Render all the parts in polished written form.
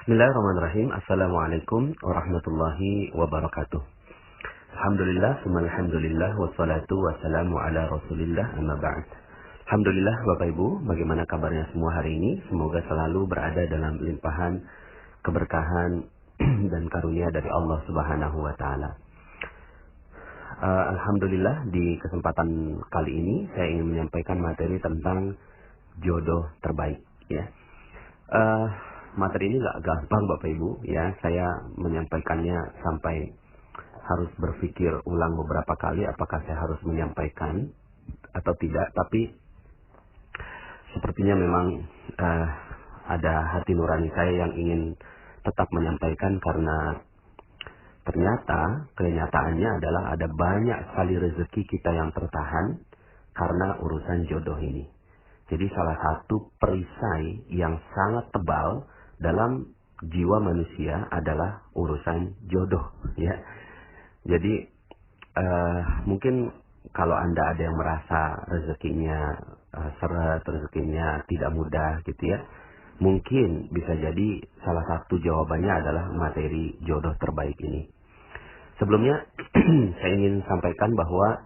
Bismillahirrahmanirrahim. Assalamualaikum warahmatullahi wabarakatuh. Alhamdulillah, alhamdulillah, wassalatu wassalamu ala rasulillah, amma ba'd. Alhamdulillah Bapak Ibu, bagaimana kabarnya semua hari ini? Semoga selalu berada dalam limpahan keberkahan dan karunia dari Allah Subhanahu wa taala. Alhamdulillah, di kesempatan kali ini saya ingin menyampaikan materi tentang jodoh terbaik, ya. Materi ini nggak gampang Bapak Ibu, ya. Saya menyampaikannya sampai harus berpikir ulang beberapa kali apakah saya harus menyampaikan atau tidak. Tapi sepertinya memang ada hati nurani saya yang ingin tetap menyampaikan, karena ternyata kenyataannya adalah ada banyak sekali rezeki kita yang tertahan karena urusan jodoh ini. Jadi salah satu perisai yang sangat tebal dalam jiwa manusia adalah urusan jodoh, ya. Jadi mungkin kalau Anda ada yang merasa rezekinya seret, rezekinya tidak mudah gitu ya, mungkin bisa jadi salah satu jawabannya adalah materi jodoh terbaik ini. Sebelumnya saya ingin sampaikan bahwa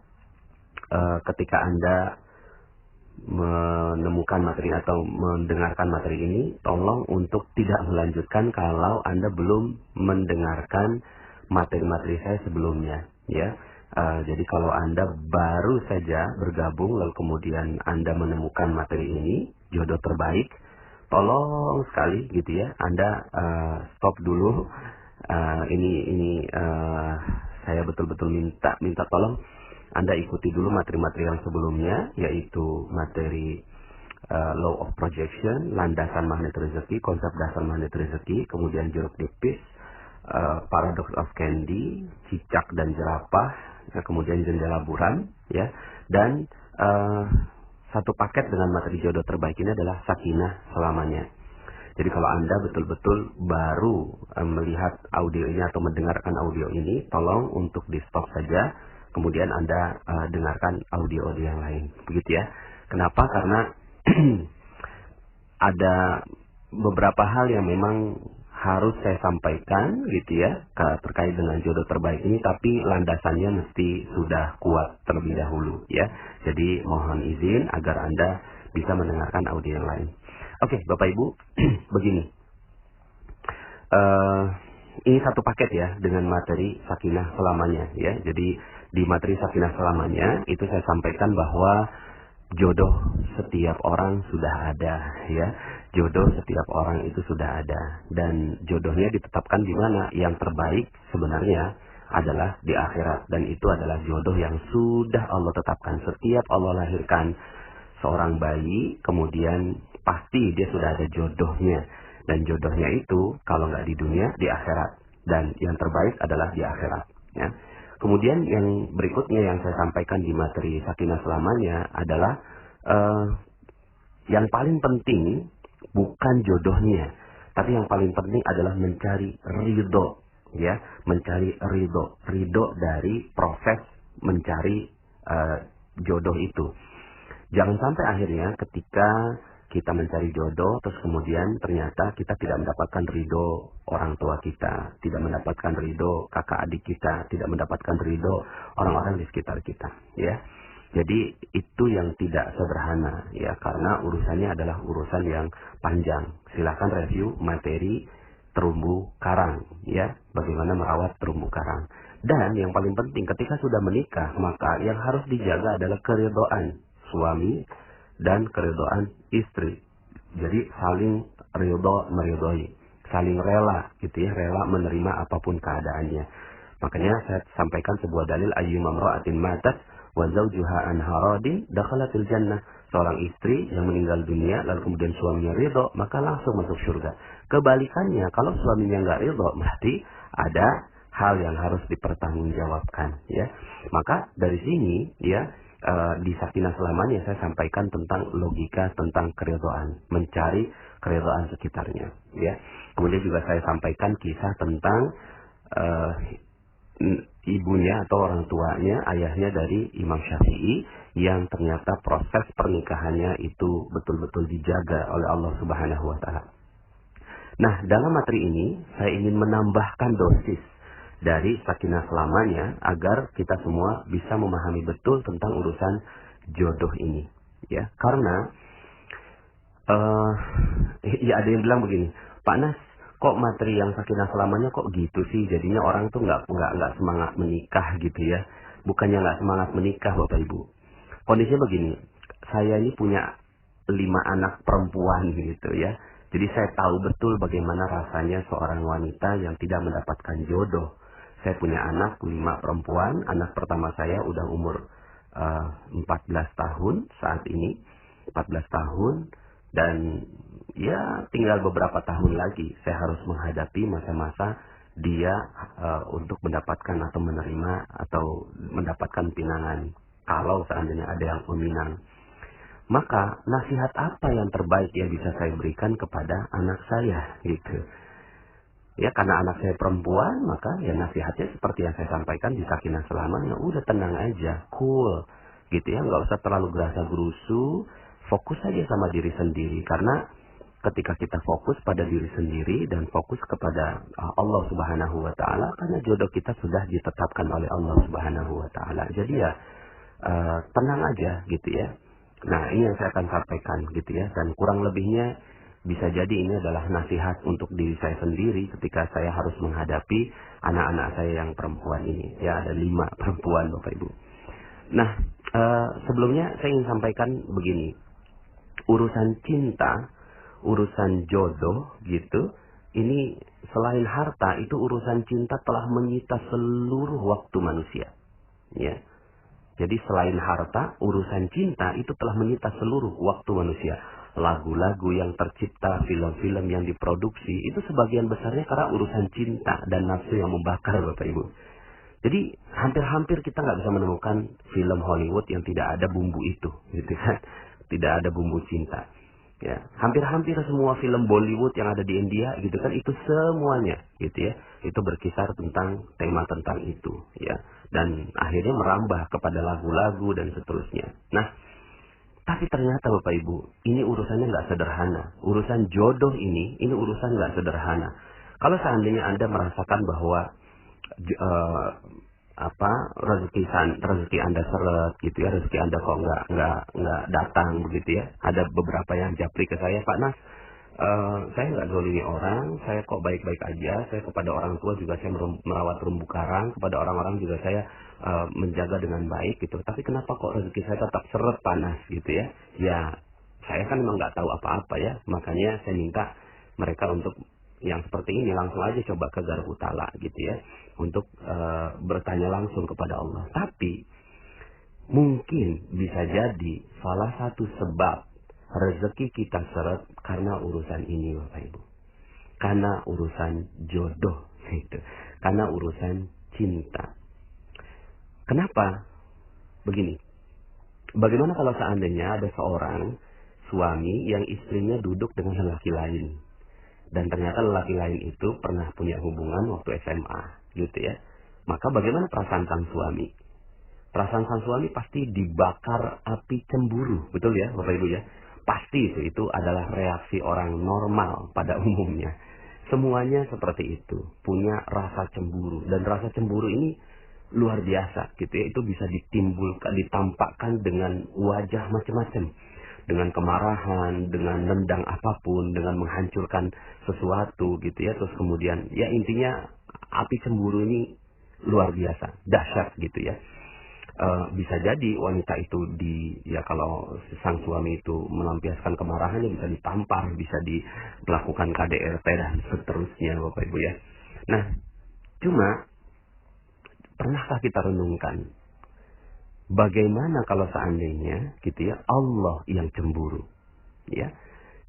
ketika Anda menemukan materi atau mendengarkan materi ini, tolong untuk tidak melanjutkan kalau Anda belum mendengarkan materi-materi saya sebelumnya, ya. Jadi kalau Anda baru saja bergabung lalu kemudian Anda menemukan materi ini, jodoh terbaik, tolong sekali gitu ya, Anda stop dulu. Ini saya betul-betul minta tolong Anda ikuti dulu materi-materi yang sebelumnya, yaitu materi Law of Projection, landasan magnet rezeki, konsep dasar magnet rezeki, kemudian jeruk nipis, Paradox of Candy, cicak dan jerapah, kemudian jendela buram, ya. Dan satu paket dengan materi jodoh terbaik ini adalah sakinah selamanya. Jadi kalau Anda betul-betul baru melihat audio ini atau mendengarkan audio ini, tolong untuk di stop saja, kemudian Anda dengarkan audio-audio yang lain, begitu ya. Kenapa? Karena ada beberapa hal yang memang harus saya sampaikan gitu ya, terkait dengan jodoh terbaik ini, tapi landasannya mesti sudah kuat terlebih dahulu ya. Jadi mohon izin agar Anda bisa mendengarkan audio yang lain. Oke, Bapak Ibu, begini. Ini satu paket ya dengan materi sakinah selamanya ya. Jadi di materi sakinah selamanya itu saya sampaikan bahwa jodoh setiap orang sudah ada ya. Jodoh setiap orang itu sudah ada, dan jodohnya ditetapkan di mana? Yang terbaik sebenarnya adalah di akhirat, dan itu adalah jodoh yang sudah Allah tetapkan. Setiap Allah lahirkan seorang bayi, kemudian pasti dia sudah ada jodohnya, dan jodohnya itu kalau nggak di dunia, di akhirat, dan yang terbaik adalah di akhirat ya. Kemudian yang berikutnya yang saya sampaikan di materi sakinah selamanya adalah yang paling penting bukan jodohnya, tapi yang paling penting adalah mencari ridho ya, mencari ridho dari proses mencari jodoh itu. Jangan sampai akhirnya ketika kita mencari jodoh, terus kemudian ternyata kita tidak mendapatkan ridho orang tua kita, tidak mendapatkan ridho kakak adik kita, tidak mendapatkan ridho orang-orang di sekitar kita, ya. Jadi itu yang tidak sederhana, ya, karena urusannya adalah urusan yang panjang. Silakan review materi terumbu karang, ya, bagaimana merawat terumbu karang. Dan yang paling penting ketika sudah menikah, maka yang harus dijaga adalah keridhaan suami dan keridhaan istri. Jadi saling ridho meridhoi, saling rela gitu ya, rela menerima apapun keadaannya. Makanya saya sampaikan sebuah dalil, ayyuma imra'atin matat wa zawjuha an haradin dakhalatil jannah. Seorang istri yang meninggal dunia lalu kemudian suaminya ridho, maka langsung masuk surga. Kebalikannya, kalau suaminya nggak ridho, berarti ada hal yang harus dipertanggungjawabkan ya. Maka dari sini ya, di sakinah selamanya saya sampaikan tentang logika tentang keridhaan, mencari keridhaan sekitarnya ya. Kemudian juga saya sampaikan kisah tentang ibunya atau orang tuanya, ayahnya dari Imam Syafi'i, yang ternyata proses pernikahannya itu betul-betul dijaga oleh Allah Subhanahu wa taala. Nah, dalam materi ini saya ingin menambahkan dosis dari sakinah selamanya agar kita semua bisa memahami betul tentang urusan jodoh ini. Ya, karena ya ada yang bilang begini, Pak Nas, kok materi yang sakinah selamanya kok gitu sih? Jadinya orang tuh nggak semangat menikah gitu ya. Bukannya nggak semangat menikah, Bapak Ibu. Kondisinya begini, saya ini punya 5 anak perempuan gitu ya. Jadi saya tahu betul bagaimana rasanya seorang wanita yang tidak mendapatkan jodoh. Saya punya anak 5 perempuan. Anak pertama saya udah umur 14 tahun saat ini. 14 tahun. Dan ya tinggal beberapa tahun lagi saya harus menghadapi masa-masa dia untuk mendapatkan atau menerima atau mendapatkan pinangan. Kalau seandainya ada yang meminang. Maka nasihat apa yang terbaik yang bisa saya berikan kepada anak saya gitu. Ya karena anak saya perempuan, maka ya nasihatnya seperti yang saya sampaikan di Sakinah Selamanya. Udah tenang aja, cool gitu ya, nggak usah terlalu gerasa gerusu, fokus aja sama diri sendiri. Karena ketika kita fokus pada diri sendiri dan fokus kepada Allah Subhanahu wa Ta'ala, karena jodoh kita sudah ditetapkan oleh Allah Subhanahu wa Ta'ala. Jadi ya tenang aja gitu ya. Nah, ini yang saya akan sampaikan gitu ya. Dan kurang lebihnya bisa jadi ini adalah nasihat untuk diri saya sendiri ketika saya harus menghadapi anak-anak saya yang perempuan ini. Ya, ada 5 perempuan Bapak Ibu. Nah, sebelumnya saya ingin sampaikan begini. Urusan cinta, urusan jodoh gitu, ini selain harta, itu urusan cinta telah menyita seluruh waktu manusia. Ya. Jadi selain harta, urusan cinta itu telah menyita seluruh waktu manusia. Lagu-lagu yang tercipta, film-film yang diproduksi, itu sebagian besarnya karena urusan cinta dan nafsu yang membakar, Bapak Ibu. Jadi hampir-hampir kita nggak bisa menemukan film Hollywood yang tidak ada bumbu itu, gitu kan? Tidak ada bumbu cinta. Ya, hampir-hampir semua film Bollywood yang ada di India gitu kan, itu semuanya gitu ya, itu berkisar tentang tema tentang itu ya, dan akhirnya merambah kepada lagu-lagu dan seterusnya. Nah, tapi ternyata Bapak Ibu, ini urusannya nggak sederhana. Urusan jodoh ini urusan nggak sederhana. Kalau seandainya Anda merasakan bahwa rezeki Anda seret gitu ya, rezeki Anda kok nggak datang begitu ya. Ada beberapa yang japri ke saya, Pak Nas, saya nggak zolimi orang, saya kok baik-baik aja, saya kepada orang tua juga saya merawat terumbu karang, kepada orang-orang juga saya menjaga dengan baik gitu. Tapi kenapa kok rezeki saya tetap seret, panas gitu ya? Ya, saya kan memang nggak tahu apa-apa ya, makanya saya minta mereka untuk yang seperti ini langsung aja coba ke Garbu Tala gitu ya, untuk bertanya langsung kepada Allah. Tapi mungkin bisa jadi salah satu sebab rezeki kita seret karena urusan ini Bapak Ibu. Karena urusan jodoh gitu. Karena urusan cinta. Kenapa? Begini. Bagaimana kalau seandainya ada seorang suami yang istrinya duduk dengan lelaki lain, dan ternyata lelaki lain itu pernah punya hubungan waktu SMA gitu ya. Maka bagaimana perasaan sang suami? Perasaan sang suami pasti dibakar api cemburu, betul ya Bapak Ibu ya? Pasti itu adalah reaksi orang normal pada umumnya. Semuanya seperti itu, punya rasa cemburu, dan rasa cemburu ini luar biasa gitu ya. Itu bisa ditampakkan dengan wajah macam-macam, dengan kemarahan, dengan nendang apapun, dengan menghancurkan sesuatu gitu ya. Terus kemudian ya intinya api cemburu ini luar biasa, dahsyat gitu ya. Bisa jadi wanita itu kalau sang suami itu melampiaskan kemarahannya bisa ditampar, bisa melakukan KDRT dan seterusnya Bapak Ibu ya. Nah, cuma pernahkah kita renungkan bagaimana kalau seandainya gitu ya Allah yang cemburu ya.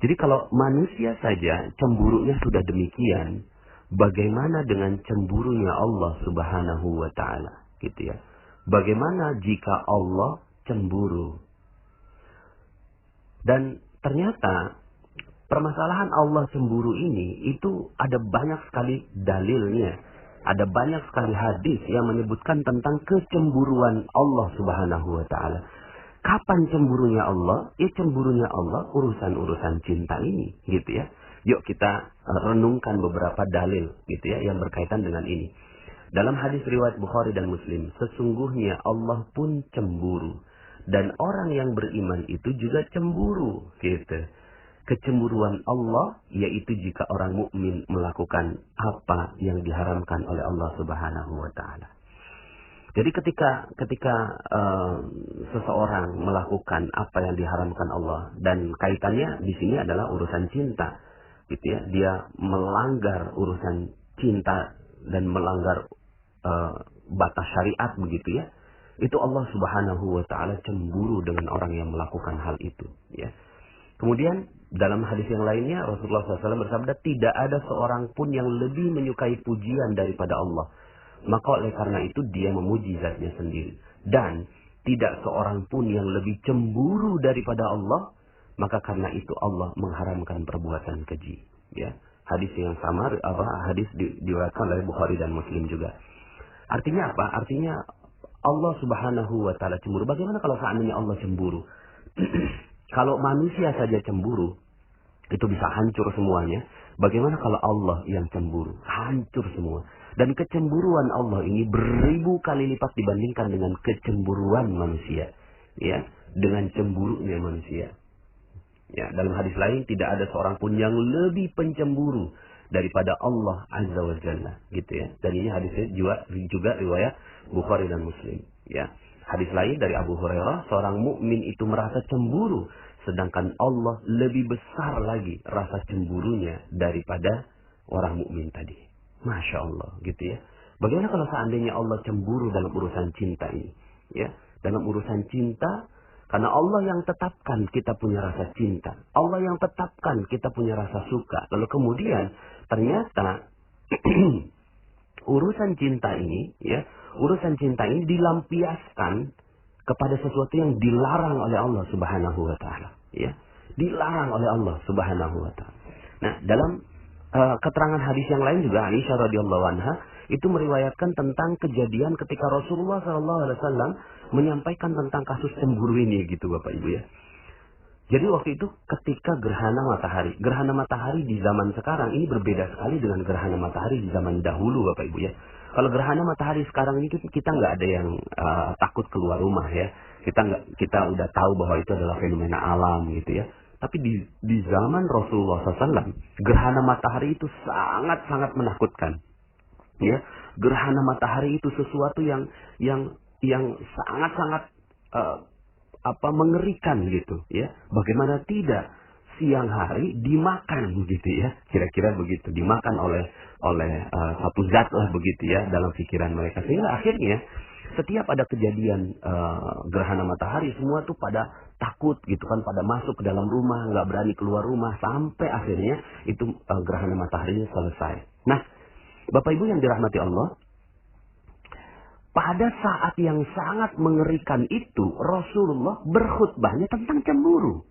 Jadi kalau manusia saja cemburunya sudah demikian, bagaimana dengan cemburunya Allah Subhanahu wa Ta'ala gitu ya. Bagaimana jika Allah cemburu? Dan ternyata permasalahan Allah cemburu ini itu ada banyak sekali dalilnya. Ada banyak sekali hadis yang menyebutkan tentang kecemburuan Allah Subhanahu wa Ta'ala. Kapan cemburunya Allah? Ya cemburunya Allah urusan-urusan cinta ini gitu ya. Yuk kita renungkan beberapa dalil gitu ya yang berkaitan dengan ini. Dalam hadis riwayat Bukhari dan Muslim, sesungguhnya Allah pun cemburu dan orang yang beriman itu juga cemburu gitu. Kecemburuan Allah yaitu jika orang mukmin melakukan apa yang diharamkan oleh Allah Subhanahu wa taala. Jadi ketika seseorang melakukan apa yang diharamkan Allah, dan kaitannya di sini adalah urusan cinta, gitu ya, dia melanggar urusan cinta dan melanggar batas syariat begitu ya, itu Allah Subhanahu wa taala cemburu dengan orang yang melakukan hal itu, ya. Kemudian dalam hadis yang lainnya Rasulullah SAW bersabda, tidak ada seorang pun yang lebih menyukai pujian daripada Allah. Maka oleh karena itu dia memuji zatnya sendiri. Dan tidak seorang pun yang lebih cemburu daripada Allah. Maka karena itu Allah mengharamkan perbuatan keji. Ya, hadis yang sama, hadis diriwayatkan oleh Bukhari dan Muslim juga. Artinya apa? Artinya Allah Subhanahu wa taala cemburu. Bagaimana kalau seandainya Allah cemburu? Kalau manusia saja cemburu, itu bisa hancur semuanya. Bagaimana kalau Allah yang cemburu? Hancur semua. Dan kecemburuan Allah ini beribu kali lipat dibandingkan dengan kecemburuan manusia. Ya, dengan cemburunya manusia. Ya, dalam hadis lain tidak ada seorang pun yang lebih pencemburu daripada Allah Azza wa Jalla, gitu ya. Dan ini hadisnya juga riwayat Bukhari dan Muslim, ya. Hadis lain dari Abu Hurairah, seorang mukmin itu merasa cemburu, sedangkan Allah lebih besar lagi rasa cemburunya daripada orang mukmin tadi. Masya Allah, gitu ya. Bagaimana kalau seandainya Allah cemburu dalam urusan cinta ini, ya? Dalam urusan cinta, karena Allah yang tetapkan kita punya rasa cinta, Allah yang tetapkan kita punya rasa suka. Lalu kemudian ternyata urusan cinta ini, ya, urusan cinta ini dilampiaskan kepada sesuatu yang dilarang oleh Allah Subhanahu wa taala, ya. Dilarang oleh Allah Subhanahu wa taala. Nah, dalam keterangan hadis yang lain juga Aisyah radhiyallahu anha itu meriwayatkan tentang kejadian ketika Rasulullah SAW menyampaikan tentang kasus cemburu ini, gitu Bapak Ibu ya. Jadi waktu itu ketika gerhana matahari di zaman sekarang ini berbeda sekali dengan gerhana matahari di zaman dahulu Bapak Ibu ya. Kalau gerhana matahari sekarang ini kita nggak ada yang takut keluar rumah ya. Kita udah tahu bahwa itu adalah fenomena alam gitu ya. Tapi di zaman Rasulullah SAW, gerhana matahari itu sangat-sangat menakutkan. Ya, gerhana matahari itu sesuatu yang sangat-sangat mengerikan gitu ya. Bagaimana tidak, siang hari dimakan begitu ya, kira-kira begitu, dimakan oleh satu zat lah begitu ya dalam pikiran mereka, sehingga akhirnya setiap ada kejadian gerhana matahari semua tuh pada takut gitu kan, pada masuk ke dalam rumah, nggak berani keluar rumah, sampai akhirnya itu gerhana mataharinya selesai. Nah, Bapak Ibu yang dirahmati Allah, pada saat yang sangat mengerikan itu Rasulullah berkhutbahnya tentang cemburu.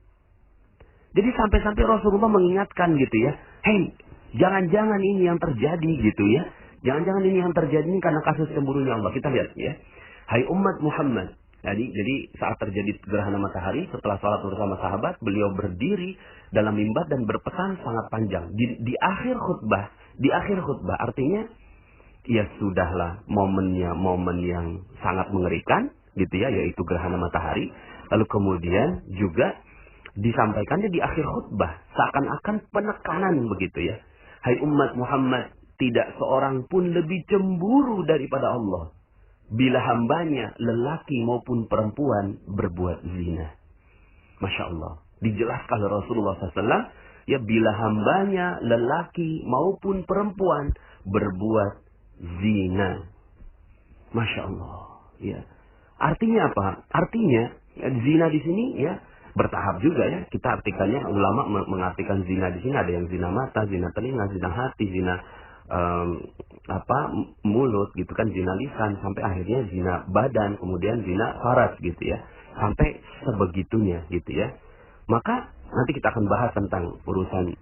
Jadi sampai-sampai Rasulullah mengingatkan gitu ya, hei, jangan-jangan ini yang terjadi gitu ya. Jangan-jangan ini yang terjadi ini karena kasus cemburunya Allah. Kita lihat ya. Hai umat Muhammad. Jadi saat terjadi gerhana matahari, setelah salat bersama sahabat, beliau berdiri dalam mimbar dan berpesan sangat panjang. Di akhir khutbah artinya ya sudahlah, momennya momen yang sangat mengerikan gitu ya, yaitu gerhana matahari. Lalu kemudian juga disampaikannya di akhir khutbah seakan-akan penekanan begitu ya. Hai umat Muhammad, tidak seorang pun lebih cemburu daripada Allah bila hambanya lelaki maupun perempuan berbuat zina. Masya Allah. Dijelaskan oleh Rasulullah SAW, ya, bila hambanya lelaki maupun perempuan berbuat zina. Masya Allah. Ya. Artinya apa? Artinya ya, zina di sini ya bertahap juga ya. Kita artikannya, ulama mengartikan zina di sini ada yang zina mata, zina telinga, zina hati, zina mulut gitu kan, zina lisan, sampai akhirnya zina badan, kemudian zina faraj gitu ya, sampai sebegitunya gitu ya. Maka nanti kita akan bahas tentang urusan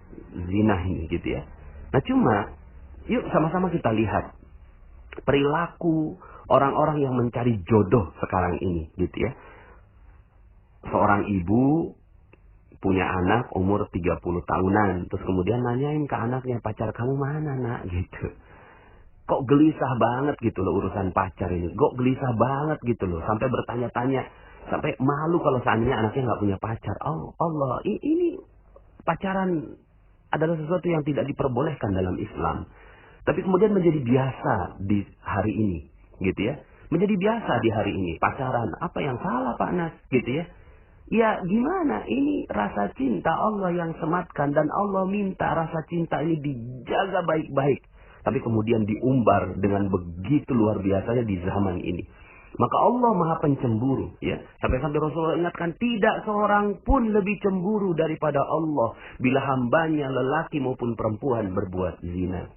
zina ini gitu ya. Nah cuma yuk sama-sama kita lihat perilaku orang-orang yang mencari jodoh sekarang ini gitu ya. Seorang ibu punya anak umur 30 tahunan. Terus kemudian nanyain ke anaknya, pacar kamu mana nak? Gitu. Kok gelisah banget gitu loh urusan pacar ini. Kok gelisah banget gitu loh. Sampai bertanya-tanya. Sampai malu kalau seandainya anaknya nggak punya pacar. Oh Allah, ini pacaran adalah sesuatu yang tidak diperbolehkan dalam Islam. Tapi kemudian menjadi biasa di hari ini. Gitu ya. Menjadi biasa di hari ini. Pacaran. Apa yang salah Pak Nas? Gitu ya. Ya gimana, ini rasa cinta Allah yang sematkan dan Allah minta rasa cinta ini dijaga baik-baik. Tapi kemudian diumbar dengan begitu luar biasanya di zaman ini. Maka Allah Maha Pencemburu, ya. Sampai-sampai Rasulullah ingatkan, tidak seorang pun lebih cemburu daripada Allah bila hambanya lelaki maupun perempuan berbuat zina.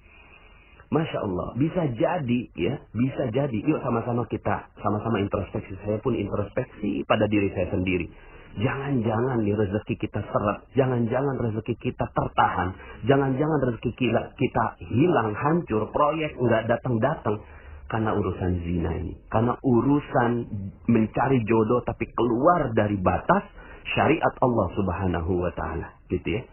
Masya Allah, bisa jadi ya, bisa jadi. Yuk sama-sama kita, sama-sama introspeksi. Saya pun introspeksi pada diri saya sendiri. Jangan-jangan nih rezeki kita seret, jangan-jangan rezeki kita tertahan, jangan-jangan rezeki kita hilang, hancur, proyek nggak datang-datang karena urusan zina ini, karena urusan mencari jodoh tapi keluar dari batas syariat Allah Subhanahu Wa Taala, gitu ya.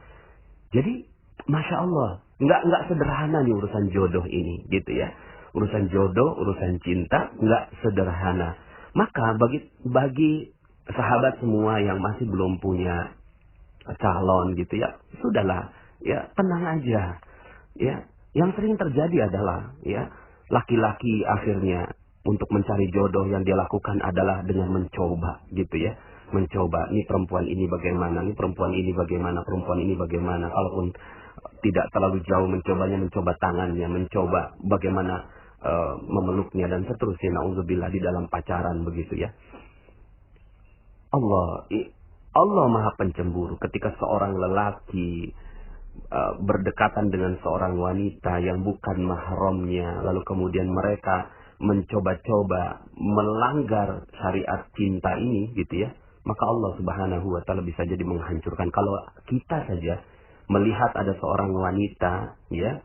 Jadi, masya Allah, nggak sederhana nih urusan jodoh ini, gitu ya. Urusan jodoh, urusan cinta nggak sederhana. Maka bagi sahabat semua yang masih belum punya calon gitu ya, sudahlah ya, tenang aja ya. Yang sering terjadi adalah ya, laki-laki akhirnya untuk mencari jodoh yang dia lakukan adalah dengan mencoba gitu ya, mencoba ini perempuan ini bagaimana, ini perempuan ini bagaimana, perempuan ini bagaimana. Kalaupun tidak terlalu jauh mencobanya, mencoba tangannya, mencoba bagaimana memeluknya dan seterusnya. Nauzubillah, di dalam pacaran begitu ya. Allah Maha Pencemburu ketika seorang lelaki berdekatan dengan seorang wanita yang bukan mahramnya, lalu kemudian mereka mencoba-coba melanggar syariat cinta ini gitu ya, maka Allah Subhanahu Wa Taala bisa jadi menghancurkan. Kalau kita saja melihat ada seorang wanita ya,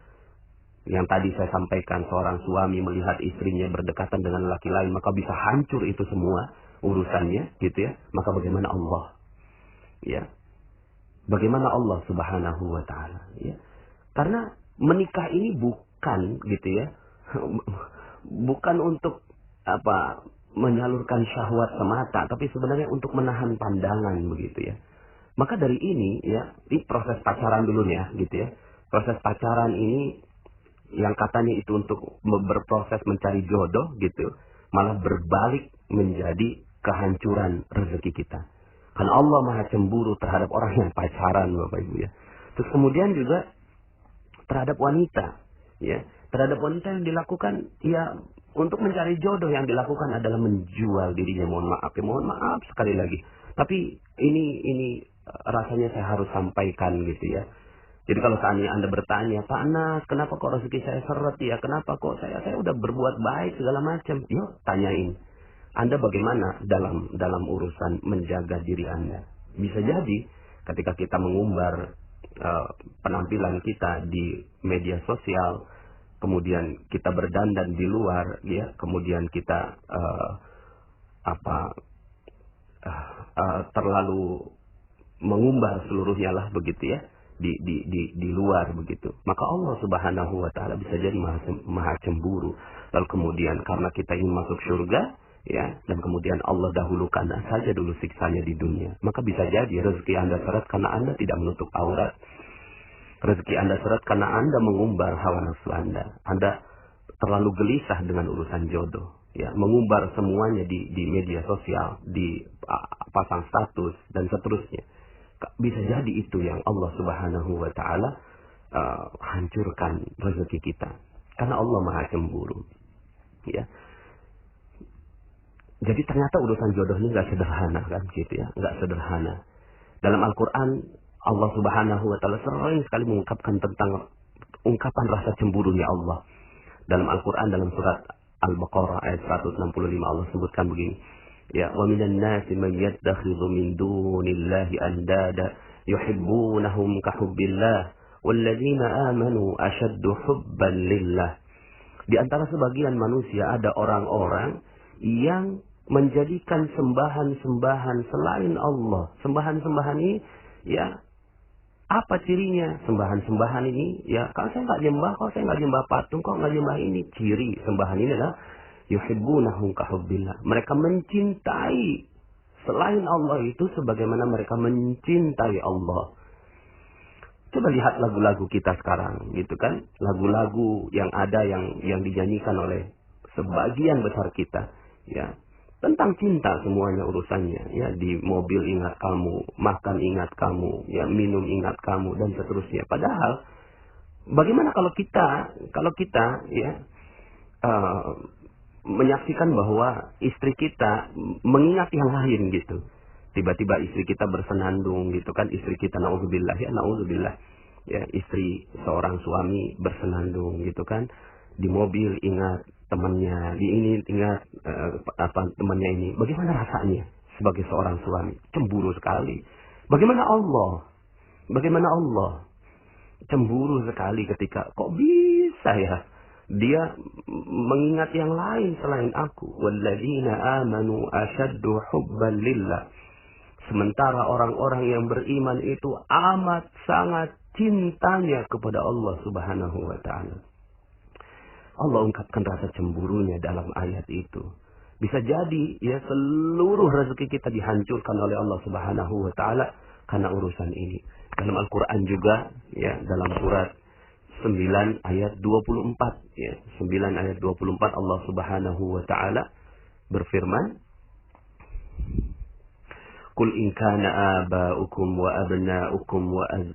yang tadi saya sampaikan, seorang suami melihat istrinya berdekatan dengan laki lain, maka bisa hancur itu semua urusannya gitu ya. Maka bagaimana Allah ya, bagaimana Allah Subhanahu Wa Taala ya. Karena menikah ini bukan gitu ya, bukan untuk apa, menyalurkan syahwat semata, tapi sebenarnya untuk menahan pandangan begitu ya. Maka dari ini ya, ini proses pacaran dulu ya gitu ya. Proses pacaran ini yang katanya itu untuk berproses mencari jodoh gitu, malah berbalik menjadi kehancuran rezeki kita. Karena Allah Maha Cemburu terhadap orang yang pacaran, Bapak Ibu ya. Terus kemudian juga terhadap wanita ya. Terhadap wanita yang dilakukan ya, untuk mencari jodoh yang dilakukan adalah menjual dirinya. Mohon maaf sekali lagi. Tapi ini rasanya saya harus sampaikan gitu ya. Jadi kalau seandainya Anda bertanya, Pak Nas, kenapa kok rezeki saya seret ya? Kenapa kok saya udah berbuat baik segala macam? Yuk tanyain. Anda bagaimana dalam urusan menjaga diri Anda? Bisa jadi ketika kita mengumbar penampilan kita di media sosial, kemudian kita berdandan di luar, ya, kemudian kita terlalu mengumbar seluruhnya lah begitu ya, di luar begitu. Maka Allah Subhanahu Wa Taala bisa jadi maha cemburu. Lalu kemudian karena kita ingin masuk surga, ya, dan kemudian Allah dahulukan saja dulu siksanya di dunia, maka bisa jadi rezeki Anda seret karena Anda tidak menutup aurat. Rezeki Anda seret karena Anda mengumbar hawa nafsu Anda. Anda terlalu gelisah dengan urusan jodoh, ya, mengumbar semuanya di media sosial, di pasang status dan seterusnya. Bisa jadi itu yang Allah Subhanahu Wa Taala hancurkan rezeki kita, karena Allah Maha Cemburu, ya. Jadi ternyata urusan jodoh ini nggak sederhana kan gitu ya, nggak sederhana. Dalam Al-Quran Allah Subhanahu Wa Taala sering sekali mengungkapkan tentang ungkapan rasa cemburunya Allah. Dalam Al-Quran dalam surat Al-Baqarah ayat 165 Allah sebutkan begini, ya, wa minan nasi man yattakhidhu min dunillahi andada yuhibbunahum ka hubbillah walladzina amanu ashaddu hubban lillah. Di antara sebagian manusia ada orang-orang yang menjadikan sembahan-sembahan selain Allah. Sembahan-sembahan ini ya, apa cirinya sembahan-sembahan ini? Ya, kalau saya nggak nyembah, kalau saya nggak nyembah patung, kalau nggak nyembah ini, ciri sembahan ini adalah yuhibbunahum kahubbillah. Mereka mencintai selain Allah itu sebagaimana mereka mencintai Allah. Coba lihat lagu-lagu kita sekarang, gitu kan? Lagu-lagu yang ada yang dinyanyikan oleh sebagian besar kita, ya, tentang cinta semuanya urusannya, ya, di mobil ingat kamu, makan ingat kamu, ya, minum ingat kamu dan seterusnya. Padahal bagaimana kalau kita ya menyaksikan bahwa istri kita mengingat yang lain gitu. Tiba-tiba istri kita bersenandung gitu kan, istri kita naudzubillah ya, naudzubillah. Ya, istri seorang suami bersenandung gitu kan. Di mobil ingat temannya, di ini ingat temannya ini. Bagaimana rasanya sebagai seorang suami? Cemburu sekali. Bagaimana Allah? Bagaimana Allah? Cemburu sekali ketika kok bisa ya dia mengingat yang lain selain aku. Walladzina amanu asyaddu hubban lillah. Sementara orang-orang yang beriman itu amat sangat cintanya kepada Allah Subhanahu wa taala. Allah ungkapkan rasa cemburunya dalam ayat itu. Bisa jadi ya seluruh rezeki kita dihancurkan oleh Allah Subhanahu wa taala karena urusan ini. Dalam Al-Qur'an juga ya, dalam surat 9 ayat 24 ya. 9 ayat 24 Allah Subhanahu wa taala berfirman, "Qul in kana aba'ukum wa abna'ukum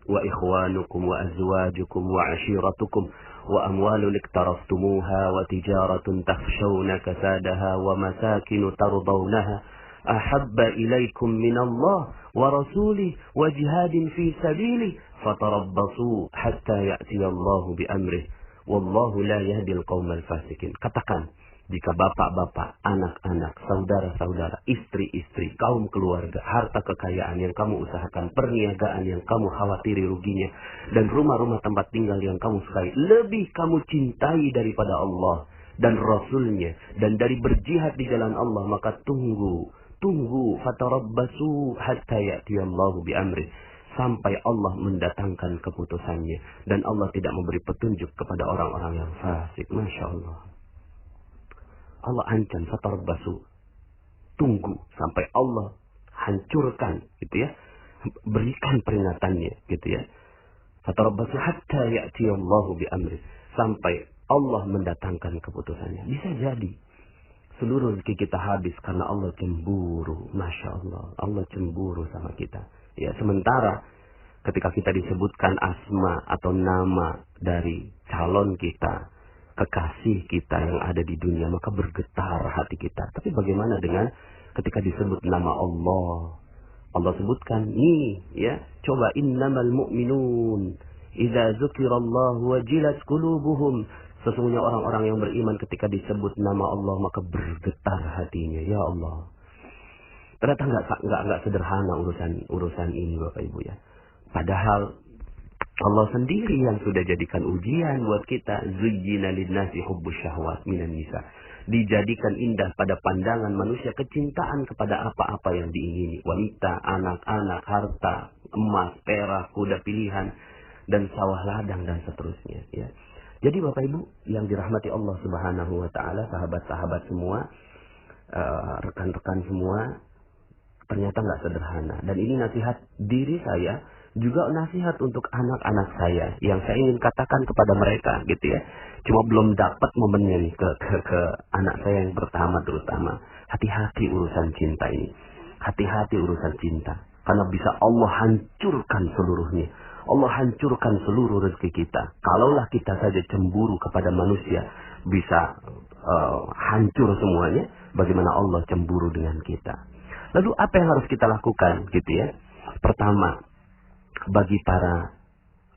wa ikhwanukum wa azwajukum wa 'ashiratukum wa amwalun iktaraftumuha wa tijaratun takhshawna kasadaha wa masakin tardawnaha ahabba ilaykum min Allah wa rasulih wa jihadin fi sabilihi fatarabbasu hatta ya'tiyallahu bi amrih wallahu la yahdil qaumal fasikin." Katakan, jika bapak-bapak, anak-anak, saudara-saudara, istri-istri, kaum keluarga, harta kekayaan yang kamu usahakan, perniagaan yang kamu khawatiri ruginya, dan rumah-rumah tempat tinggal yang kamu sukai, lebih kamu cintai daripada Allah dan Rasulnya, dan dari berjihad di jalan Allah, maka tunggu, fatarabbasu hatta ya'tiyallahu bi amrih, sampai Allah mendatangkan keputusannya, dan Allah tidak memberi petunjuk kepada orang-orang yang fasik. Masya Allah. Allah ancam, fatarabbasu, tunggu sampai Allah hancurkan, gitu ya, berikan peringatannya, gitu ya. Fatarabbasu hatta ya'tiyallahu bi amri, sampai Allah mendatangkan keputusannya. Bisa jadi seluruh rezeki kita habis karena Allah cemburu. Masya Allah, Allah cemburu sama kita. Ya, sementara ketika kita disebutkan asma atau nama dari calon kita, kekasih kita yang ada di dunia, maka bergetar hati kita. Tapi bagaimana dengan ketika disebut nama Allah? Allah sebutkan, nih ya, coba innamal mu'minun idza dzukirallahu wajilat qulubuhum. Sesungguhnya orang-orang yang beriman ketika disebut nama Allah maka bergetar hatinya. Ya Allah. Ternyata enggak sederhana urusan ini Bapak Ibu ya. Padahal Allah sendiri yang sudah jadikan ujian buat kita. Zuyyina lin-nasi hubbus syahwat minan nisa. Dijadikan indah pada pandangan manusia kecintaan kepada apa-apa yang diingini. Wanita, anak-anak, harta, emas, perak, kuda pilihan, dan sawah ladang dan seterusnya. Ya. Jadi Bapak Ibu yang dirahmati Allah Subhanahu wa taala, sahabat-sahabat semua, rekan-rekan semua, ternyata nggak sederhana. Dan ini nasihat diri saya, juga nasihat untuk anak-anak saya yang saya ingin katakan kepada mereka gitu ya. Cuma belum dapat momennya nih ke anak saya yang pertama terutama. Hati-hati urusan cinta ini. Hati-hati urusan cinta. Karena bisa Allah hancurkan seluruhnya. Allah hancurkan seluruh rezeki kita. Kalaulah kita saja cemburu kepada manusia bisa hancur semuanya. Bagaimana Allah cemburu dengan kita. Lalu apa yang harus kita lakukan gitu ya. Pertama, bagi para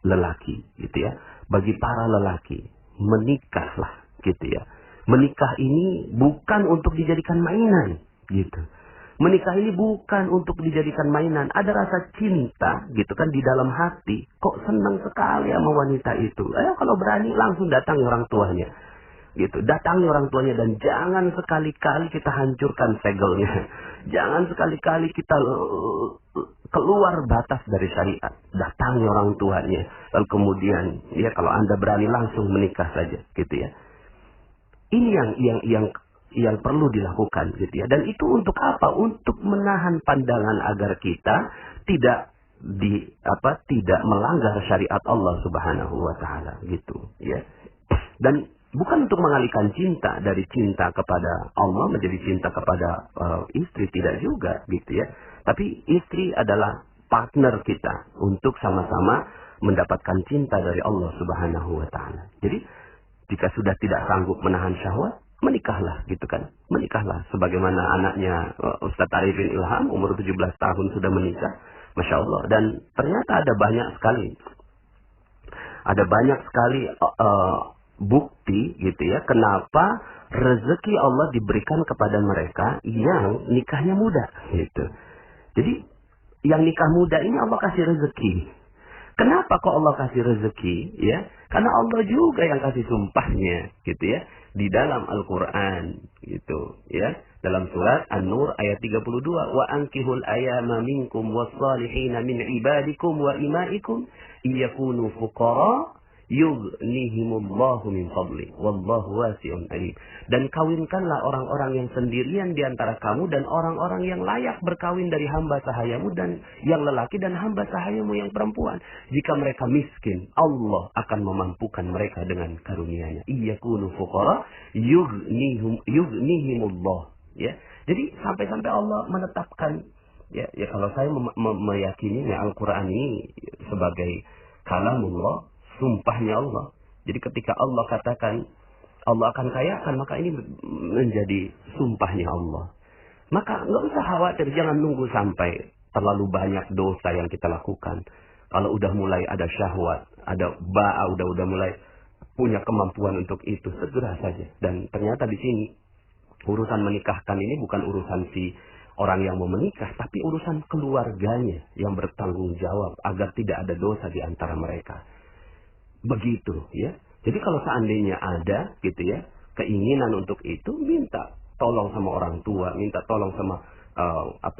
lelaki gitu ya, bagi para lelaki menikahlah gitu ya. Menikah ini bukan untuk dijadikan mainan gitu. Menikah ini bukan untuk dijadikan mainan. Ada rasa cinta gitu kan di dalam hati. Kok senang sekali sama wanita itu. Kalau berani langsung datangi orang tuanya gitu. Datangi orang tuanya dan jangan sekali-kali kita hancurkan segelnya. Jangan sekali-kali kita keluar batas dari syariat, datangi orang tuanya, lalu kemudian ya kalau Anda berani langsung menikah saja, gitu ya. Ini yang perlu dilakukan, gitu ya. Dan itu untuk apa? Untuk menahan pandangan agar kita tidak melanggar syariat Allah Subhanahu wa taala, gitu ya. Dan bukan untuk mengalihkan cinta dari cinta kepada Allah menjadi cinta kepada istri, tidak juga, gitu ya. Tapi istri adalah partner kita untuk sama-sama mendapatkan cinta dari Allah Subhanahu wa taala. Jadi jika sudah tidak sanggup menahan syahwat, menikahlah, gitu kan. Menikahlah sebagaimana anaknya Ustadz Arifin Ilham umur 17 tahun sudah menikah. Masya Allah. Dan ternyata ada banyak sekali bukti, gitu ya, kenapa rezeki Allah diberikan kepada mereka yang nikahnya muda, gitu. Jadi yang nikah muda ini Allah kasih rezeki. Kenapa kok Allah kasih rezeki? Ya, karena Allah juga yang kasih sumpahnya, gitu ya, di dalam Al-Quran, gitu ya. Dalam surat An-Nur ayat 32, wa ankihul ayama minkum wassalihina min ibadikum wa imaikum iyakunu fuqara yughnihimullahu min fadli wallahu wasi'un alim. Dan kawinkanlah orang-orang yang sendirian di antara kamu dan orang-orang yang layak berkawin dari hamba sahayamu dan yang lelaki dan hamba sahayamu yang perempuan. Jika mereka miskin, Allah akan memampukan mereka dengan karunia-Nya. Iyakunu fuqara yughnihimullah. Ya. Jadi sampai-sampai Allah menetapkan, ya kalau saya meyakini Al-Quran ini sebagai kalamullah, sumpahnya Allah. Jadi ketika Allah katakan Allah akan kayakan, maka ini menjadi sumpahnya Allah. Maka nggak usah khawatir, jangan nunggu sampai terlalu banyak dosa yang kita lakukan. Kalau udah mulai ada syahwat, ada udah mulai punya kemampuan untuk itu, segera saja. Dan ternyata di sini urusan menikahkan ini bukan urusan si orang yang mau menikah, tapi urusan keluarganya yang bertanggung jawab agar tidak ada dosa di antara mereka. Begitu ya. Jadi kalau seandainya ada, gitu ya, keinginan untuk itu, minta tolong sama orang tua, minta tolong sama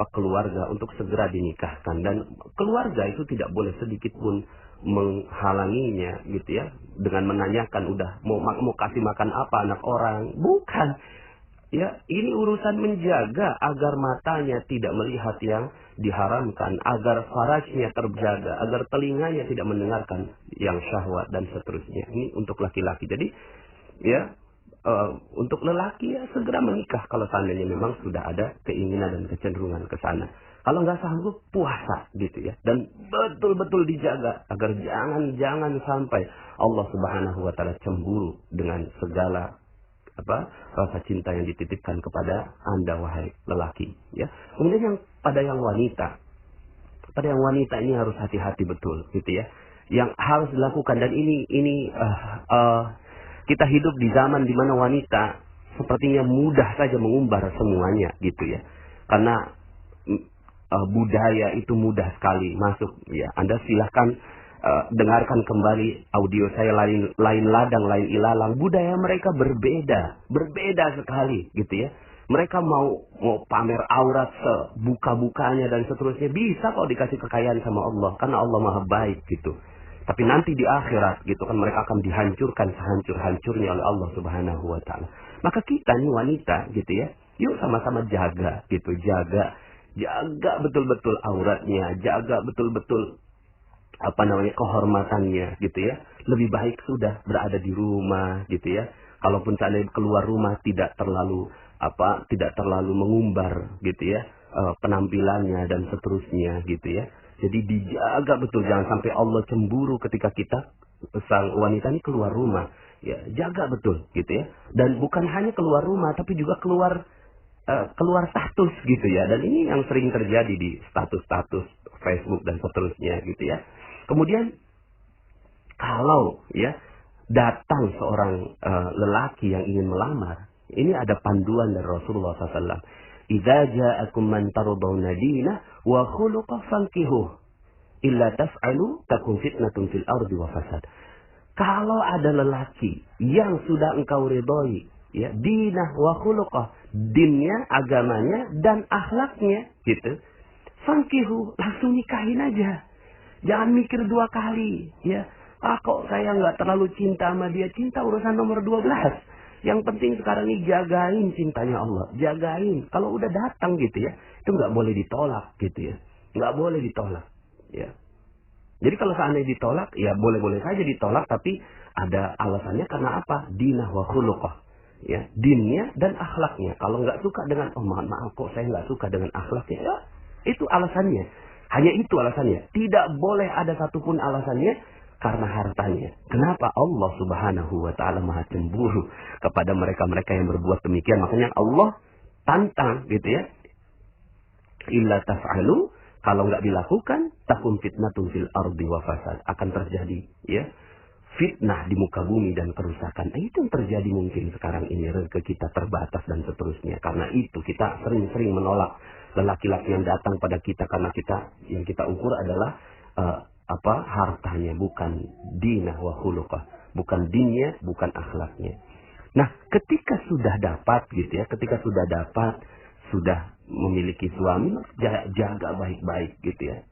keluarga untuk segera dinikahkan. Dan keluarga itu tidak boleh sedikit pun menghalanginya, gitu ya, dengan menanyakan udah mau kasih makan apa anak orang. Bukan. Ya, ini urusan menjaga agar matanya tidak melihat yang diharamkan, agar farajnya terjaga, agar telinganya tidak mendengarkan yang syahwat dan seterusnya. Ini untuk laki-laki. Jadi, ya, untuk lelaki ya segera menikah kalau seandainya memang sudah ada keinginan dan kecenderungan ke sana. Kalau nggak sanggup, puasa, gitu ya. Dan betul-betul dijaga agar jangan sampai Allah Subhanahu wa taala cemburu dengan segala rasa cinta yang dititipkan kepada Anda, wahai lelaki, ya. Kemudian pada yang wanita ini harus hati-hati betul, gitu ya. Yang harus dilakukan, dan ini kita hidup di zaman di mana wanita sepertinya mudah saja mengumbar semuanya, gitu ya. Karena budaya itu mudah sekali masuk, ya. Anda silahkan dengarkan kembali audio saya, lain ladang, lain ilalang. Budaya mereka berbeda sekali, gitu ya. Mereka mau pamer aurat sebuka-bukanya dan seterusnya, bisa kok dikasih kekayaan sama Allah, karena Allah Maha baik, gitu. Tapi nanti di akhirat, gitu kan, mereka akan dihancurkan sehancur-hancurnya oleh Allah Subhanahu wa taala. Maka kita nih wanita, gitu ya, yuk sama-sama jaga, gitu, jaga betul-betul auratnya, jaga betul-betul kehormatannya, gitu ya. Lebih baik sudah berada di rumah, gitu ya. Kalaupun seandainya keluar rumah tidak terlalu mengumbar, gitu ya, penampilannya dan seterusnya, gitu ya. Jadi dijaga betul, jangan sampai Allah cemburu ketika kita sang wanita ini keluar rumah. Ya, jaga betul, gitu ya. Dan bukan hanya keluar rumah, tapi juga keluar status, gitu ya. Dan ini yang sering terjadi di status Facebook dan seterusnya, gitu ya. Kemudian kalau ya datang seorang lelaki yang ingin melamar, ini ada panduan dari Rasulullah SAW. Idza ja'akum man tardawna dinah wa khuluqah fankihuh illa taf'alu takun fitnatun fil ardi wa fasad. Kalau ada lelaki yang sudah engkau ridhoi, ya, dinah wa khuluqah, dinnya, agamanya dan akhlaknya, gitu, Fankihu, langsung nikahin aja. Jangan mikir dua kali, ya. Kok saya nggak terlalu cinta sama dia, cinta urusan nomor 12. Yang penting sekarang ini jagain cintanya Allah, jagain. Kalau udah datang gitu ya, itu nggak boleh ditolak gitu ya, nggak boleh ditolak, ya. Jadi kalau seandainya ditolak, ya boleh-boleh saja ditolak, tapi ada alasannya karena apa? Dinah wa khuluqah, ya, dinnya dan akhlaknya. Kalau nggak suka dengan, oh maaf kok saya nggak suka dengan akhlaknya, ya itu alasannya. Hanya itu alasannya. Tidak boleh ada satupun alasannya karena hartanya. Kenapa? Allah Subhanahu wa ta'ala maha cemburu kepada mereka-mereka yang berbuat demikian. Makanya Allah tantang gitu ya. Illa taf'alu, kalau nggak dilakukan, takun fitnatun fil ardi wa fasad. Akan terjadi ya fitnah di muka bumi dan kerusakan. Itu yang terjadi mungkin sekarang ini. Rezeki kita terbatas dan seterusnya. Karena itu kita sering-sering menolak lelaki-laki yang datang pada kita, karena kita yang kita ukur adalah hartanya, bukan dinah wa khuluqah, bukan dinnya, bukan akhlaknya. Nah, ketika sudah dapat gitu ya, ketika sudah dapat, sudah memiliki suami, jaga baik-baik gitu ya.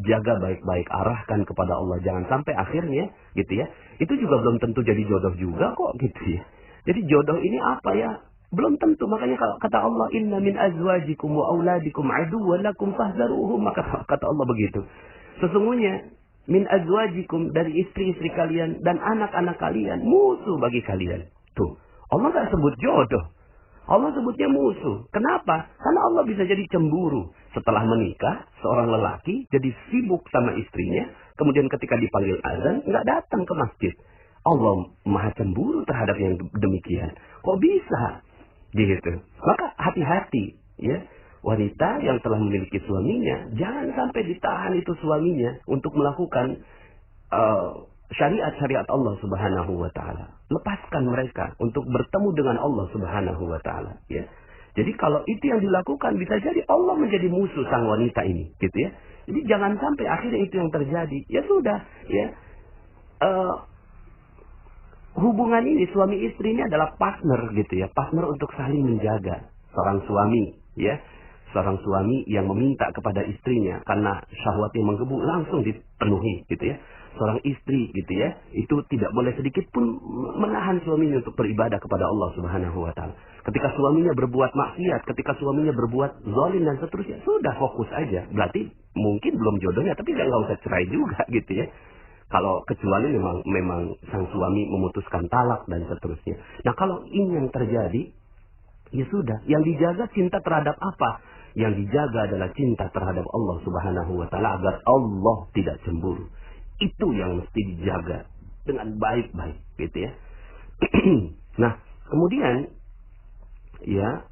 Jaga baik-baik, arahkan kepada Allah, jangan sampai akhirnya gitu ya. Itu juga belum tentu jadi jodoh juga kok gitu ya. Jadi jodoh ini apa ya? Belum tentu. Makanya kalau kata Allah, inna min azwajikum wa auladikum aduwwan lakum fahdharuhum, maka kata Allah begitu. Sesungguhnya min azwajikum, dari istri-istri kalian dan anak-anak kalian, musuh bagi kalian. Tuh, Allah nggak sebut jodoh. Allah sebutnya musuh. Kenapa? Karena Allah bisa jadi cemburu. Setelah menikah, seorang lelaki jadi sibuk sama istrinya, kemudian ketika dipanggil azan, nggak datang ke masjid. Allah maha cemburu terhadap yang demikian. Kok bisa? Gitu. Maka hati-hati ya, wanita yang telah memiliki suaminya, jangan sampai ditahan itu suaminya untuk melakukan syariat-syariat Allah Subhanahu wa ta'ala. Lepaskan mereka untuk bertemu dengan Allah Subhanahu wa ta'ala ya. Jadi kalau itu yang dilakukan, bisa jadi Allah menjadi musuh sang wanita ini gitu ya. Jadi jangan sampai akhirnya itu yang terjadi. Ya sudah ya. Hubungan ini suami istri ini adalah partner gitu ya, partner untuk saling menjaga. Seorang suami ya, seorang suami yang meminta kepada istrinya karena syahwatnya menggebu, langsung dipenuhi gitu ya. Seorang istri gitu ya, itu tidak boleh sedikit pun menahan suaminya untuk beribadah kepada Allah Subhanahu wa ta'ala. Ketika suaminya berbuat maksiat, ketika suaminya berbuat zalim dan seterusnya, sudah fokus aja. Berarti mungkin belum jodohnya, tapi nggak usah cerai juga gitu ya. Kalau kecuali memang sang suami memutuskan talak dan seterusnya. Nah, kalau ini yang terjadi, ya sudah. Yang dijaga cinta terhadap apa? Yang dijaga adalah cinta terhadap Allah Subhanahu wa ta'ala, agar Allah tidak cemburu. Itu yang mesti dijaga dengan baik-baik gitu ya. Nah, kemudian ya,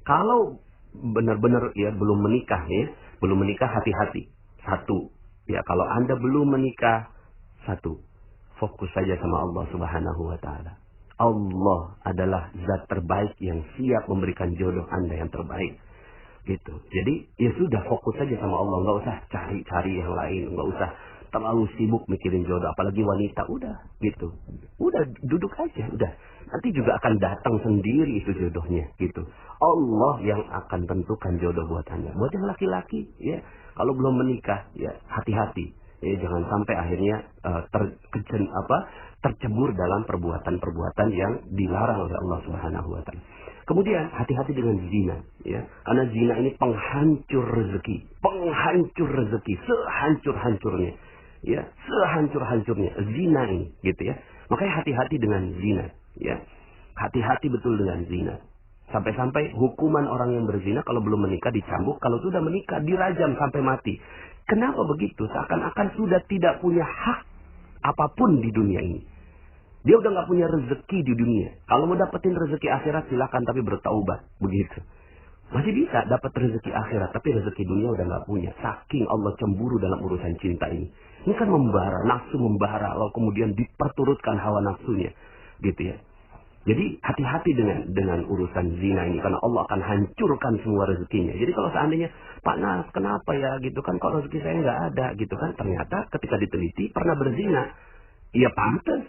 kalau benar-benar ya belum menikah ya, belum menikah, hati-hati. Satu, ya kalau Anda belum menikah, satu, fokus saja sama Allah Subhanahu wa ta'ala. Allah adalah zat terbaik yang siap memberikan jodoh Anda yang terbaik. Gitu. Jadi ya sudah, fokus saja sama Allah, nggak usah cari-cari yang lain, nggak usah terlalu sibuk mikirin jodoh, apalagi wanita. Udah gitu, udah duduk aja, udah, nanti juga akan datang sendiri itu jodohnya gitu. Allah yang akan tentukan jodoh buat Anda. Buat yang laki-laki ya, kalau belum menikah ya hati-hati ya, jangan sampai akhirnya tercebur dalam perbuatan-perbuatan yang dilarang oleh Allah Subhanahu wa ta'ala. Kemudian hati-hati dengan zina ya, karena zina ini penghancur rezeki, sehancur-hancurnya ya, sehancur-hancurnya zina ini gitu ya. Makanya hati-hati dengan zina ya, hati-hati betul dengan zina. Sampai-sampai hukuman orang yang berzina kalau belum menikah dicambuk, kalau sudah menikah dirajam sampai mati. Kenapa begitu? Seakan-akan sudah tidak punya hak apapun di dunia ini. Dia udah nggak punya rezeki di dunia. Kalau mau dapetin rezeki akhirat silakan, tapi bertaubat begitu. Masih bisa dapat rezeki akhirat, tapi rezeki dunia udah nggak punya. Saking Allah cemburu dalam urusan cinta ini. Ini kan membara, nafsu membara, lalu kemudian diperturutkan hawa nafsunya, gitu ya. Jadi hati-hati dengan urusan zina ini, karena Allah akan hancurkan semua rezekinya. Jadi kalau seandainya, Pak Nas, kenapa ya gitu kan, kok rezeki saya nggak ada gitu kan, ternyata ketika diteliti pernah berzina, ya pantas,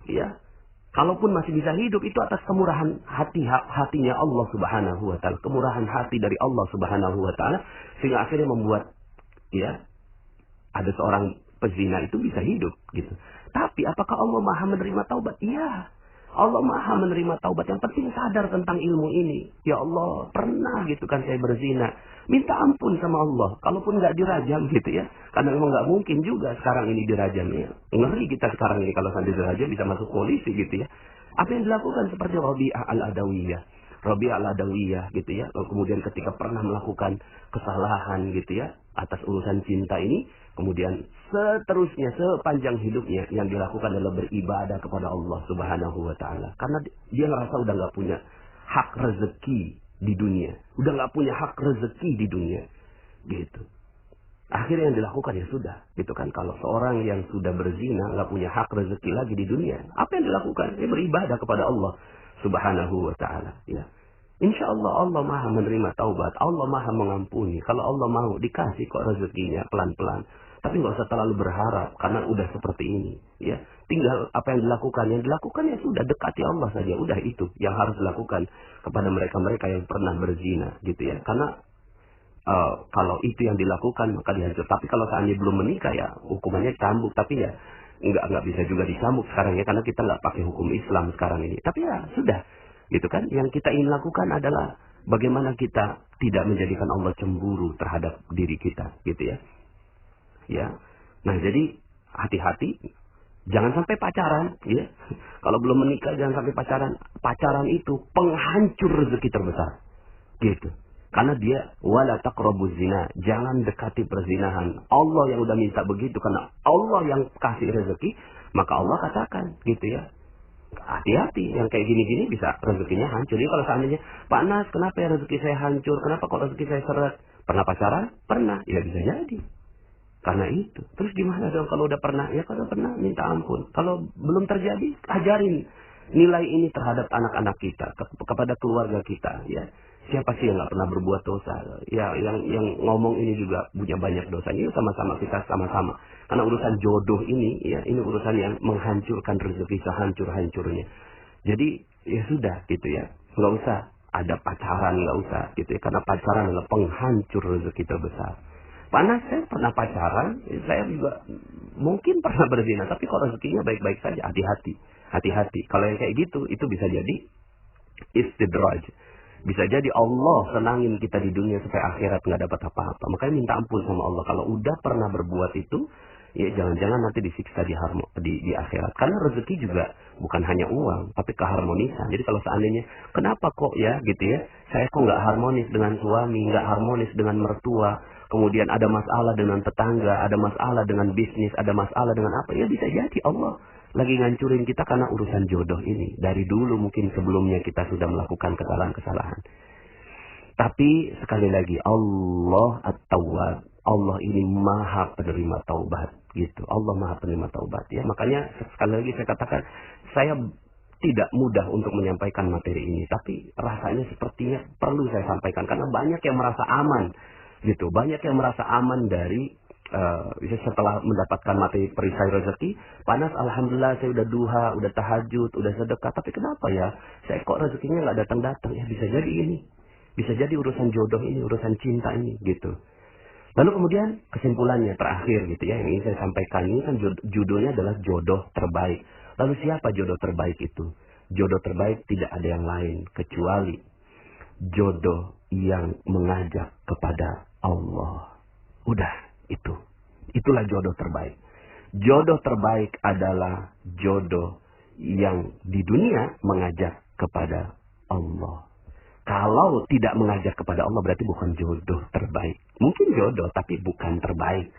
ya Kalaupun masih bisa hidup, itu atas kemurahan hatinya Allah Subhanahu wa taala, kemurahan hati dari Allah Subhanahu wa taala, sehingga akhirnya membuat ya ada seorang pezina itu bisa hidup gitu. Tapi apakah Allah Maha menerima taubat? Iya. Allah Maha menerima taubat. Yang penting sadar tentang ilmu ini. Ya Allah, pernah gitu kan saya berzina. Minta ampun sama Allah. Kalaupun nggak dirajam gitu ya. Karena memang nggak mungkin juga sekarang ini dirajam ya. Ngeri kita sekarang ini kalau sampai dirajam bisa masuk polisi gitu ya. Apa yang dilakukan seperti Rabi'ah al-Adawiyah. Rabi'ah al-Adawiyah gitu ya. Kemudian ketika pernah melakukan kesalahan gitu ya. Atas urusan cinta ini. Kemudian seterusnya sepanjang hidupnya yang dilakukan adalah beribadah kepada Allah Subhanahu wa taala. Karena dia ngerasa udah nggak punya hak rezeki di dunia. Udah nggak punya hak rezeki di dunia. Gitu. Akhirnya yang dilakukan ya sudah. Gitu kan. Kalau seorang yang sudah berzina nggak punya hak rezeki lagi di dunia. Apa yang dilakukan? Dia beribadah kepada Allah Subhanahu wa taala. Ya. Insya Allah Allah Maha menerima taubat. Allah Maha mengampuni. Kalau Allah mau dikasih kok rezekinya pelan-pelan. Tapi nggak usah terlalu berharap karena udah seperti ini, ya. Tinggal apa yang dilakukan, ya sudah dekati Allah saja, udah itu yang harus dilakukan kepada mereka-mereka yang pernah berzina, gitu ya. Karena kalau itu yang dilakukan maka dihancur. Tapi kalau seandainya belum menikah ya hukumannya cambuk. Tapi ya nggak bisa juga dicambuk sekarang ya karena kita nggak pakai hukum Islam sekarang ini. Tapi ya sudah, gitu kan. Yang kita ingin lakukan adalah bagaimana kita tidak menjadikan Allah cemburu terhadap diri kita, gitu ya. Ya, nah jadi hati-hati, jangan sampai pacaran, ya. Kalau belum menikah jangan sampai pacaran. Pacaran itu penghancur rezeki terbesar, gitu. Karena dia wala taqrabuz zina, jangan dekati perzinahan. Allah yang udah minta begitu karena Allah yang kasih rezeki, maka Allah katakan, gitu ya. Hati-hati, yang kayak gini-gini bisa rezekinya hancur. Jadi kalau seandainya, Pak Nas, kenapa ya rezeki saya hancur? Kenapa kok rezeki saya seret? Pernah pacaran? Pernah, ya bisa jadi. Karena itu. Terus gimana dong kalau udah pernah? Ya kalau pernah minta ampun. Kalau belum terjadi, ajarin nilai ini terhadap anak-anak kita, kepada keluarga kita, ya. Siapa sih yang nggak pernah berbuat dosa? Ya, yang ngomong ini juga punya banyak dosa. Ini sama-sama kita sama-sama. Karena urusan jodoh ini, ya, ini urusan yang menghancurkan rezeki sehancur-hancurnya. Jadi ya sudah gitu ya. Nggak usah ada pacaran, nggak usah gitu ya. Karena pacaran adalah penghancur rezeki terbesar. Panas, saya pernah pacaran, saya juga mungkin pernah berzina, tapi kalau rezekinya baik-baik saja, hati-hati. Hati-hati. Kalau yang kayak gitu, itu bisa jadi istidraj. Bisa jadi Allah senangin kita di dunia supaya akhirat nggak dapat apa-apa. Makanya minta ampun sama Allah. Kalau udah pernah berbuat itu, ya jangan-jangan nanti disiksa di akhirat. Karena rezeki juga bukan hanya uang, tapi keharmonisan. Jadi kalau seandainya, kenapa kok ya gitu ya, saya kok nggak harmonis dengan suami, nggak harmonis dengan mertua, kemudian ada masalah dengan tetangga, ada masalah dengan bisnis, ada masalah dengan apa, ya bisa jadi Allah lagi ngancurin kita karena urusan jodoh ini. Dari dulu mungkin sebelumnya kita sudah melakukan kesalahan-kesalahan. Tapi sekali lagi, Allah At-Tawwab, Allah ini Maha penerima taubat, gitu. Allah Maha penerima taubat, ya. Makanya sekali lagi saya katakan, saya tidak mudah untuk menyampaikan materi ini, tapi rasanya sepertinya perlu saya sampaikan karena banyak yang merasa aman, gitu. Banyak yang merasa aman dari setelah mendapatkan materi perisai rezeki. Panas, alhamdulillah saya udah duha, udah tahajud, udah sedekah, tapi kenapa ya saya kok rezekinya nggak datang-datang? Ya bisa jadi ini. Bisa jadi urusan jodoh ini, urusan cinta ini, gitu. Lalu kemudian kesimpulannya terakhir gitu ya, yang ingin saya sampaikan ini kan judulnya adalah jodoh terbaik. Lalu siapa jodoh terbaik itu? Jodoh terbaik tidak ada yang lain kecuali jodoh yang mengajak kepada Allah. Udah, itu. Itulah jodoh terbaik. Jodoh terbaik adalah jodoh yang di dunia mengajak kepada Allah. Kalau tidak mengajak kepada Allah berarti bukan jodoh terbaik. Mungkin jodoh tapi bukan terbaik.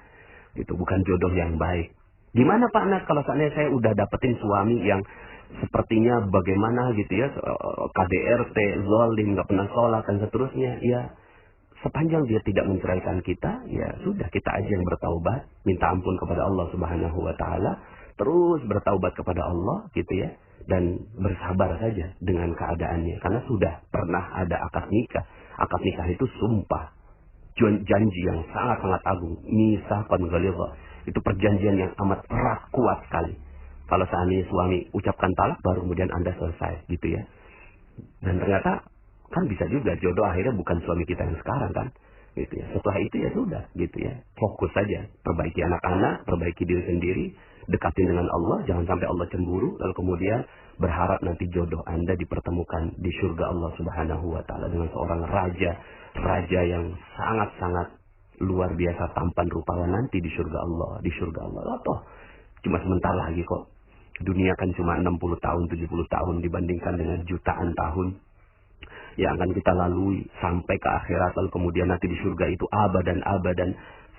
Itu bukan jodoh yang baik. Gimana Pak Nas kalau seandainya saya udah dapetin suami yang sepertinya bagaimana gitu ya, KDRT, zalim, nggak pernah sholat dan seterusnya. Ya, sepanjang dia tidak menceraikan kita, ya sudah kita aja yang bertaubat, minta ampun kepada Allah Subhanahu wa taala, terus bertaubat kepada Allah gitu ya. Dan bersabar saja dengan keadaannya. Karena sudah pernah ada akad nikah. Akad nikah itu sumpah. Janji yang sangat-sangat agung. Mitsaqan ghalidha. Itu perjanjian yang amat erat, kuat sekali. Kalau seandainya suami ucapkan talak, baru kemudian Anda selesai, gitu ya. Dan ternyata kan bisa juga jodoh akhirnya bukan suami kita yang sekarang kan, gitu ya. Setelah itu ya sudah, gitu ya. Fokus saja, perbaiki anak-anak, perbaiki diri sendiri, dekatin dengan Allah, jangan sampai Allah cemburu, lalu kemudian berharap nanti jodoh Anda dipertemukan di surga Allah Subhanahu wa taala dengan seorang raja yang sangat-sangat luar biasa tampan rupawan nanti di surga Allah, Toh cuma sebentar lagi kok. Dunia kan cuma 60 tahun, 70 tahun dibandingkan dengan jutaan tahun yang akan kita lalui sampai ke akhirat, lalu kemudian nanti di surga itu abadan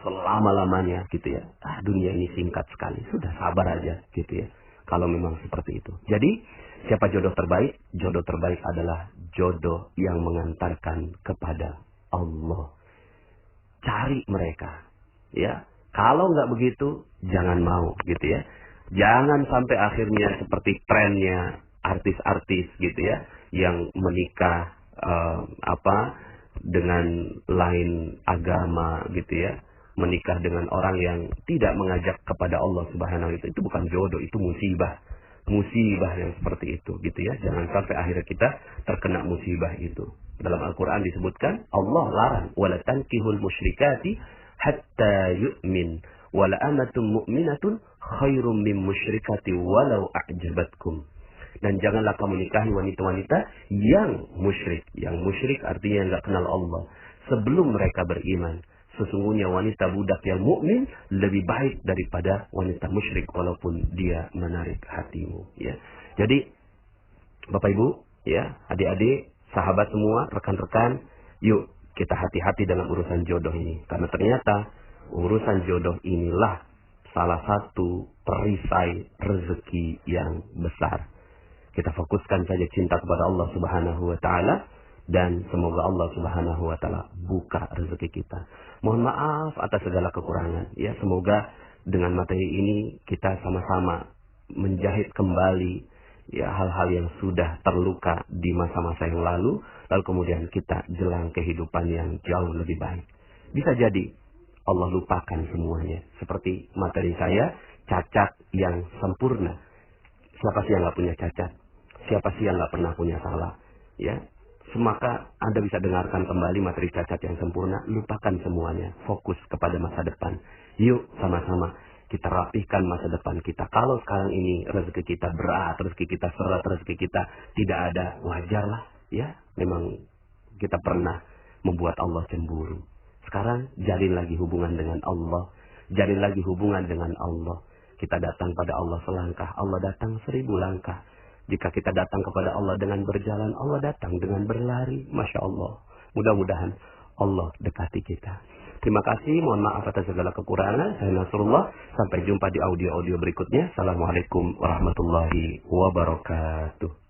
selama-lamanya, gitu ya. Dunia ini singkat sekali, sudah sabar aja, gitu ya. Kalau memang seperti itu. Jadi, siapa jodoh terbaik? Jodoh terbaik adalah jodoh yang mengantarkan kepada Allah. Cari mereka, ya. Kalau nggak begitu, jangan mau, gitu ya. Jangan sampai akhirnya seperti trennya artis-artis, gitu ya, yang menikah dengan lain agama, gitu ya. Menikah dengan orang yang tidak mengajak kepada Allah Subhanahu wa taala. Itu bukan jodoh, itu musibah yang seperti itu, gitu ya. Jangan sampai akhirnya kita terkena musibah itu. Dalam Al-Quran disebutkan, Allah larang, wala tankihul musyrikati hatta yu'min, wala amatun mu'minatun khairum min musyrikati walau a'jabatkum. Dan janganlah kamu nikahi wanita-wanita yang musyrik. Yang musyrik artinya nggak kenal Allah sebelum mereka beriman. Sesungguhnya wanita budak yang mukmin lebih baik daripada wanita musyrik walaupun dia menarik hatimu, ya. Jadi Bapak Ibu, ya, adik-adik, sahabat semua, rekan-rekan, yuk kita hati-hati dalam urusan jodoh ini, karena ternyata urusan jodoh inilah salah satu perisai rezeki yang besar. Kita fokuskan saja cinta kepada Allah Subhanahu wa taala, dan semoga Allah Subhanahu wa taala buka rezeki kita. Mohon maaf atas segala kekurangan, ya. Semoga dengan materi ini kita sama-sama menjahit kembali, ya, hal-hal yang sudah terluka di masa-masa yang lalu kemudian kita jelang kehidupan yang jauh lebih baik. Bisa jadi Allah lupakan semuanya. Seperti materi saya, cacat yang sempurna. Siapa sih yang nggak punya cacat? Siapa sih yang nggak pernah punya salah? Ya, maka Anda bisa dengarkan kembali materi cacat yang sempurna. Lupakan semuanya. Fokus kepada masa depan. Yuk sama-sama kita rapihkan masa depan kita. Kalau sekarang ini rezeki kita berat, rezeki kita seret, rezeki kita tidak ada, wajarlah, ya. Memang kita pernah membuat Allah cemburu. Sekarang jalin lagi hubungan dengan Allah. Jalin lagi hubungan dengan Allah. Kita datang pada Allah selangkah, Allah datang 1000 langkah. Jika kita datang kepada Allah dengan berjalan, Allah datang dengan berlari. Masya Allah. Mudah-mudahan Allah dekati kita. Terima kasih. Mohon maaf atas segala kekurangan. Saya Nasrullah. Sampai jumpa di audio-audio berikutnya. Assalamualaikum warahmatullahi wabarakatuh.